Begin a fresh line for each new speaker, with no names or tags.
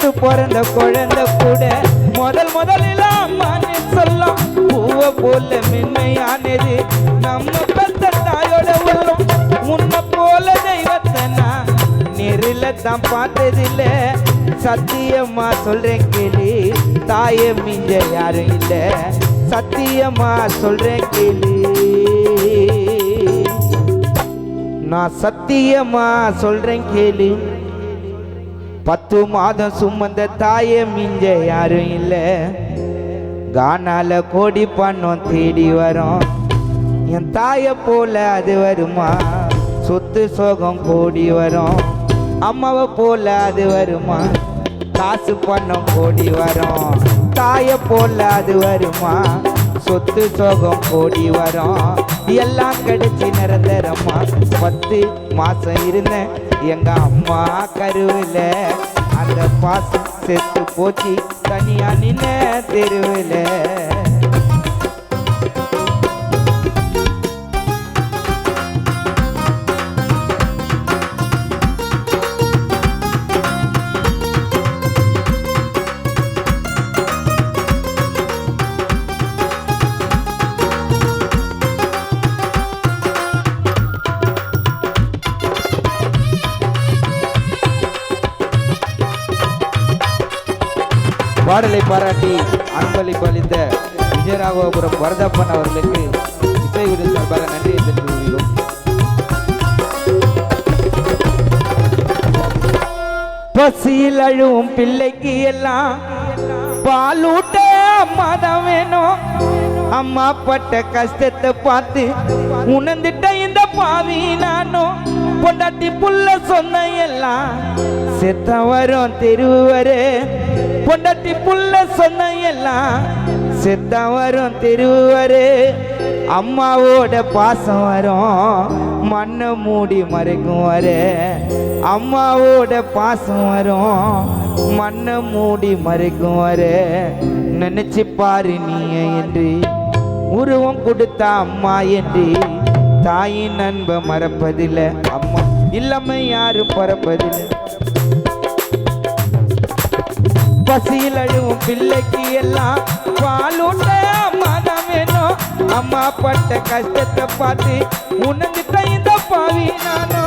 நேத்து பிறந்த குழந்தை கூட முதலில் அம்மான்னு சொல்லும். பூவை போல மென்மையானது நம்ம பெத்த தாயோட உள்ளம். உன்னை போல தெய்வத்தை நான் நேரில் தான் பார்த்ததில்ல. சத்தியமா சொல்றேன் கேளு, தாயை மிஞ்ச யாரும் இல்லை. சத்தியமா சொல்றேன் கேளு, நான் சத்தியமா சொல்றேன் கேளு. 10 மாதம் சுமந்த தாயை மிஞ்ச யாரும் இல்லை. கானால கோடி பணம் தேடி வரும். என் தாயை போல அது வருமா? சொத்து சோகம் கோடி வரும். அம்மாவை போல அது வருமா? காசு பணம் கோடி வரும். தாயை போல அது வருமா? சொத்து சோகம் கோடி வரும். எல்லாம் கிடைச்சி நிரந்தரமா. 10 மாசம் இருந்தேன் எங்க அம்மா கருவில். அந்த பாசம் செத்து போச்சு தனியா நின்ன தெருவில். பாடலை பாராட்டி அன்பளிப்பு அளித்த விஜயராகவபுரம் வரதப்பன் அவர்களுக்கு இசைவிடு சார்பாக நன்றியை தெரிவித்துள்ளோம். பசியில் அழுவும் பிள்ளைக்கு எல்லாம் பாலூட்ட அம்மாதான் வேணும். அம்மா பட்ட கஷ்டத்தை பார்த்து உணர்ந்துட்ட இந்த பாவி நானும். பொண்டாட்டி புள்ள சொன்ன எல்லாம் செத்த வரும் தெருவரே. பொண்டாட்டி புள்ள சொன்ன எல்லாம் செத்த வரும் தெருவரே. அம்மாவோட பாசம் வரும் மண்ணை மூடி மறைக்கும் வரே. அம்மாவோட பாசம் வரும் மண்ணை மூடி மறைக்கும் வரே. நினைச்சு பாரு நீ என்று உருவம் கொடுத்த அம்மா என்று. தாயின் அன்பை மறப்பதில்லை, அம்மா இல்லாம யாரும் பறப்பதில்லை. பசியில் அழுவும் பிள்ளைக்கு எல்லாம் பாலூட்ட அம்மாதான் வேணும். அம்மா பட்ட கஷ்டத்தை பார்த்து உணர்ந்துட்ட இந்த பாவி நானும்.